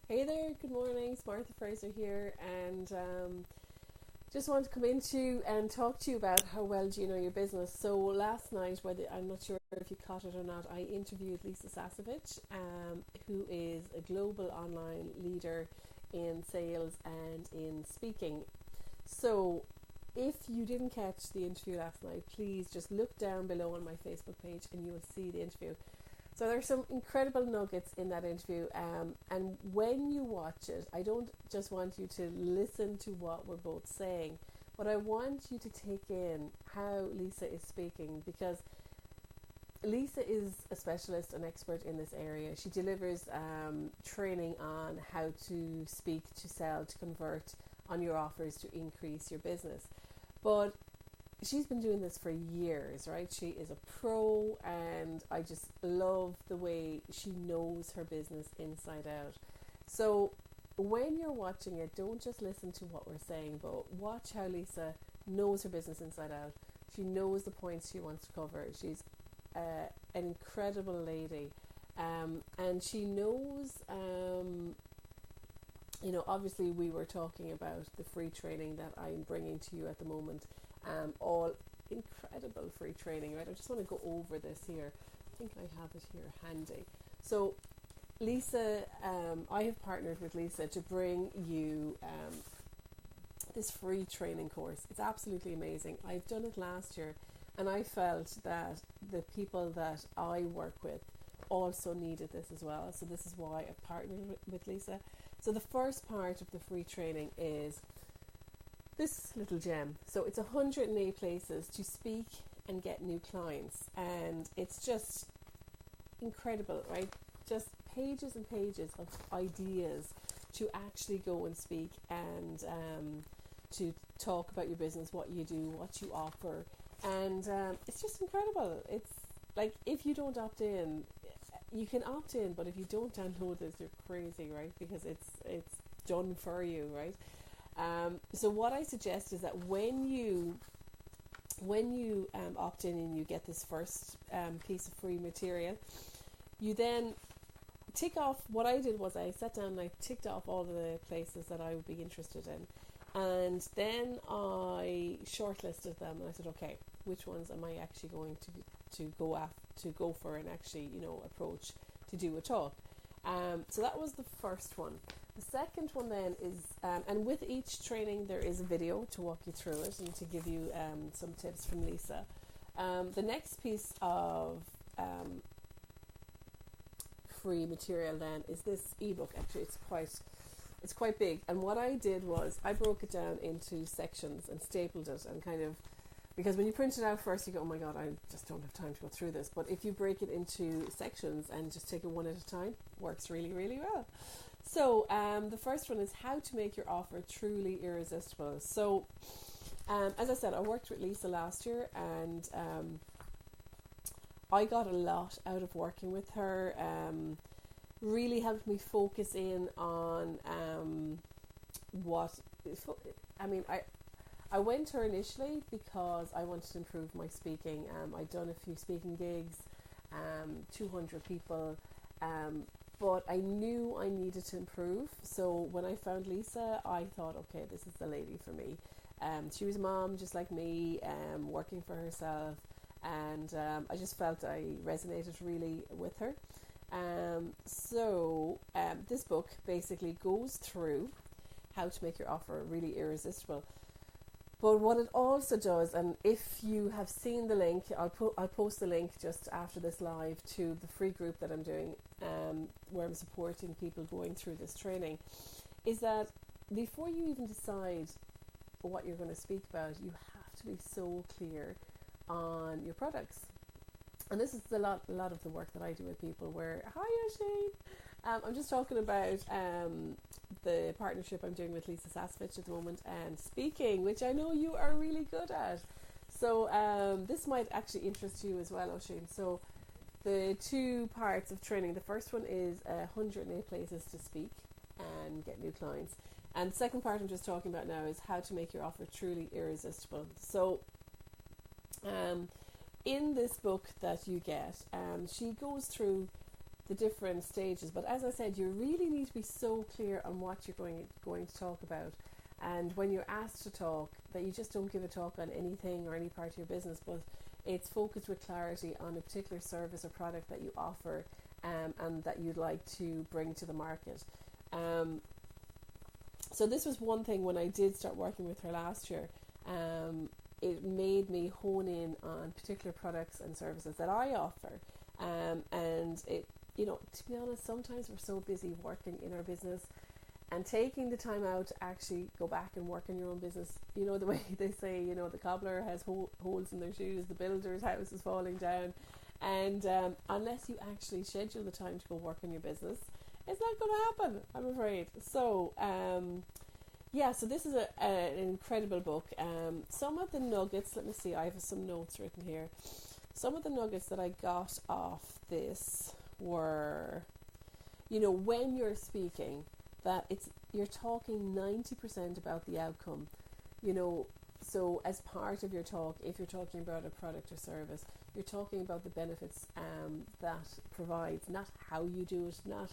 Hey there, good morning. It's Martha Fraser here, and just want to come into and talk to you about how well do you know your business. So last night, whether I'm not sure if you caught it or not, I interviewed Lisa Sasovich, who is a global online leader in sales and in speaking. So if you didn't catch the interview last night, please just look down below on my Facebook page and you will see the interview. So there's some incredible nuggets in that interview, and when you watch it, I don't just want you to listen to what we're both saying, but I want you to take in how Lisa is speaking, because Lisa is a specialist and expert in this area. She delivers training on how to speak, to sell, to convert on your offers to increase your business. But she's been doing this for years, right? She is a pro, and I just love the way she knows her business inside out. So when you're watching it, don't just listen to what we're saying, but watch how Lisa knows her business inside out. She knows the points she wants to cover. She's an incredible lady, and she knows, obviously we were talking about the free training that I'm bringing to you at the moment. All incredible free training, right? I just want to go over this here. I think I have it here handy. So Lisa, I have partnered with Lisa to bring you this free training course. It's absolutely amazing. I've done it last year, and I felt that the people that I work with also needed this as well. So this is why I've partnered with Lisa. So the first part of the free training is this little gem. So it's 108 places to speak and get new clients, and it's just incredible, right? Just pages and pages of ideas to actually go and speak and to talk about your business, what you do, what you offer, and it's just incredible. It's like, if you don't opt in, you can opt in, but if you don't download this, you're crazy, right? Because it's done for you, right? So what I suggest is that when you opt in and you get this first piece of free material, you then tick off. What I did was I sat down and I ticked off all the places that I would be interested in, and then I shortlisted them, and I said, okay, which ones am I actually going to go for and actually approach to do a talk. So that was the first one. The second one then is, and with each training there is a video to walk you through it and to give you some tips from Lisa. The next piece of free material then is this ebook. Actually, it's quite big, and what I did was I broke it down into sections and stapled it, and kind of, because when you print it out first you go, oh my god, I just don't have time to go through this. But if you break it into sections and just take it one at a time, works really, really well. So the first one is how to make your offer truly irresistible. So as I said, I worked with Lisa last year, and I got a lot out of working with her. Really helped me focus in on I went to her initially because I wanted to improve my speaking. I'd done a few speaking gigs, 200 people, but I knew I needed to improve. So when I found Lisa, I thought, okay, this is the lady for me. She was a mom just like me, working for herself, and I just felt I resonated really with her. So this book basically goes through how to make your offer really irresistible. But what it also does, and if you have seen the link, I'll post the link just after this live to the free group that I'm doing, where I'm supporting people going through this training, is that before you even decide what you're going to speak about, you have to be so clear on your products. And this is a lot of the work that I do with people where, hi Ashleen, I'm just talking about the partnership I'm doing with Lisa Sasovich at the moment, and speaking, which I know you are really good at. So this might actually interest you as well, Oisin. So the two parts of training, the first one is 108 places to speak and get new clients. And the second part I'm just talking about now is how to make your offer truly irresistible. So in this book that you get, she goes through the different stages. But as I said, you really need to be so clear on what you're going to talk about. And when you're asked to talk, that you just don't give a talk on anything or any part of your business, but it's focused with clarity on a particular service or product that you offer, and that you'd like to bring to the market. So this was one thing when I did start working with her last year. It made me hone in on particular products and services that I offer. And it, to be honest, sometimes we're so busy working in our business and taking the time out to actually go back and work in your own business. The way they say, the cobbler has holes in their shoes, the builder's house is falling down. And unless you actually schedule the time to go work in your business, it's not going to happen, I'm afraid. So, so this is an incredible book. Some of the nuggets, let me see, I have some notes written here. Some of the nuggets that I got off this were, when you're speaking, that you're talking 90% about the outcome. So as part of your talk, if you're talking about a product or service, you're talking about the benefits that provides, not how you do it, not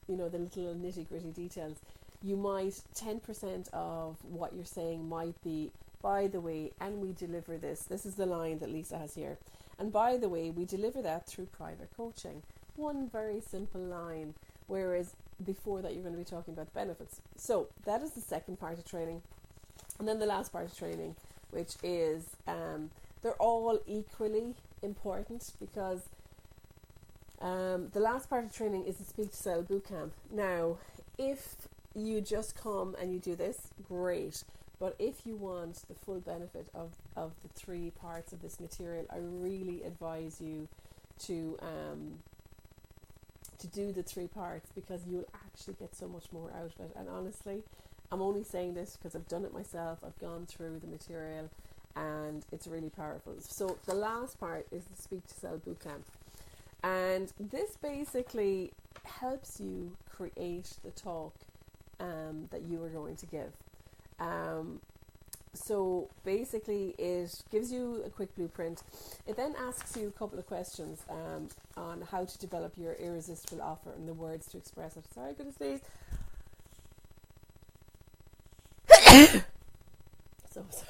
the little nitty-gritty details. You might 10% of what you're saying might be, by the way, and we deliver this. This is the line that Lisa has here. And by the way, we deliver that through private coaching. One very simple line, whereas before that you're going to be talking about the benefits. So that is the second part of training. And then the last part of training, which is they're all equally important, because the last part of training is the Speak to Sell Bootcamp. Now, if you just come and you do this, great. But if you want the full benefit of the 3 parts of this material, I really advise you to do the 3 parts, because you'll actually get so much more out of it. And honestly, I'm only saying this because I've done it myself. I've gone through the material and it's really powerful. So the last part is the Speak to Sell Bootcamp. And this basically helps you create the talk that you are going to give. So basically it gives you a quick blueprint. It then asks you a couple of questions on how to develop your irresistible offer and the words to express it. Sorry, I'm going to sneeze. So sorry.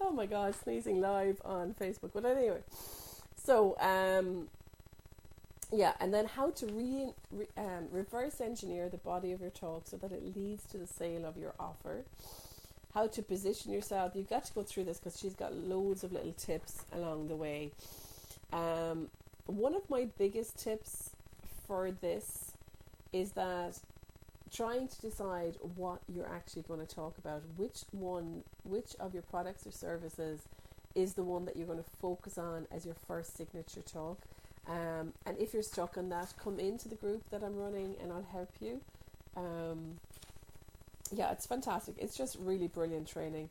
Oh my God, sneezing live on Facebook. But anyway, so and then how to reverse engineer the body of your talk so that it leads to the sale of your offer. How to position yourself. You've got to go through this because she's got loads of little tips along the way. One of my biggest tips for this is that trying to decide what you're actually going to talk about, which of your products or services is the one that you're going to focus on as your first signature talk. And if you're stuck on that, come into the group that I'm running and I'll help you. It's fantastic. It's just really brilliant training.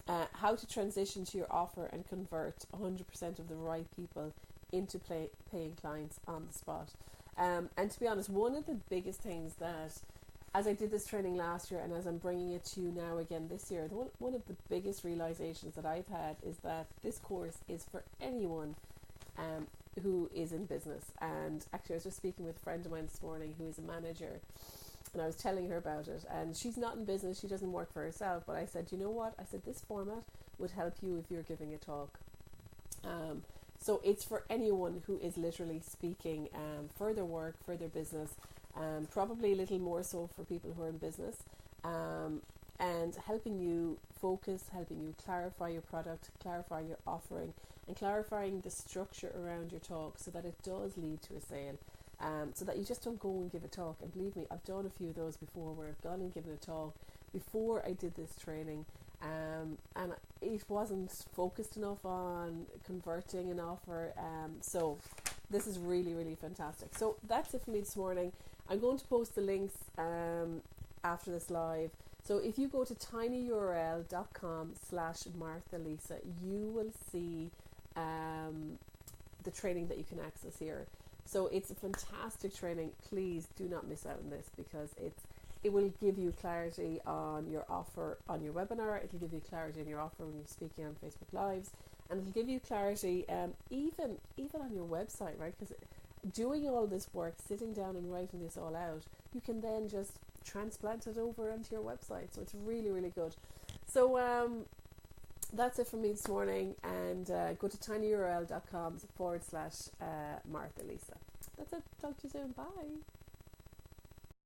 How to transition to your offer and convert 100% of the right people into paying clients on the spot. And to be honest, one of the biggest things that, as I did this training last year and as I'm bringing it to you now again this year, one of the biggest realizations that I've had is that this course is for anyone who is in business. And actually I was just speaking with a friend of mine this morning who is a manager, and I was telling her about it, and she's not in business, she doesn't work for herself, but I said, you know what, I said this format would help you if you're giving a talk. So it's for anyone who is literally speaking for their work, for their business, probably a little more so for people who are in business, and helping you focus, helping you clarify your product, clarify your offering, and clarifying the structure around your talk so that it does lead to a sale. So that you just don't go and give a talk. And believe me, I've done a few of those before where I've gone and given a talk before I did this training, and it wasn't focused enough on converting an offer. So this is really, really fantastic. So that's it for me this morning. I'm going to post the links after this live. So if you go to tinyurl.com/MarthaLisa, you will see the training that you can access here. So it's a fantastic training. Please do not miss out on this, because it will give you clarity on your offer on your webinar. It will give you clarity on your offer when you're speaking on Facebook Lives, and it will give you clarity even on your website, right? Because doing all this work, sitting down and writing this all out, you can then just transplant it over onto your website. So it's really, really good. So that's it from me this morning, and go to tinyurl.com/Martha Lisa. That's it. Talk to you soon. Bye.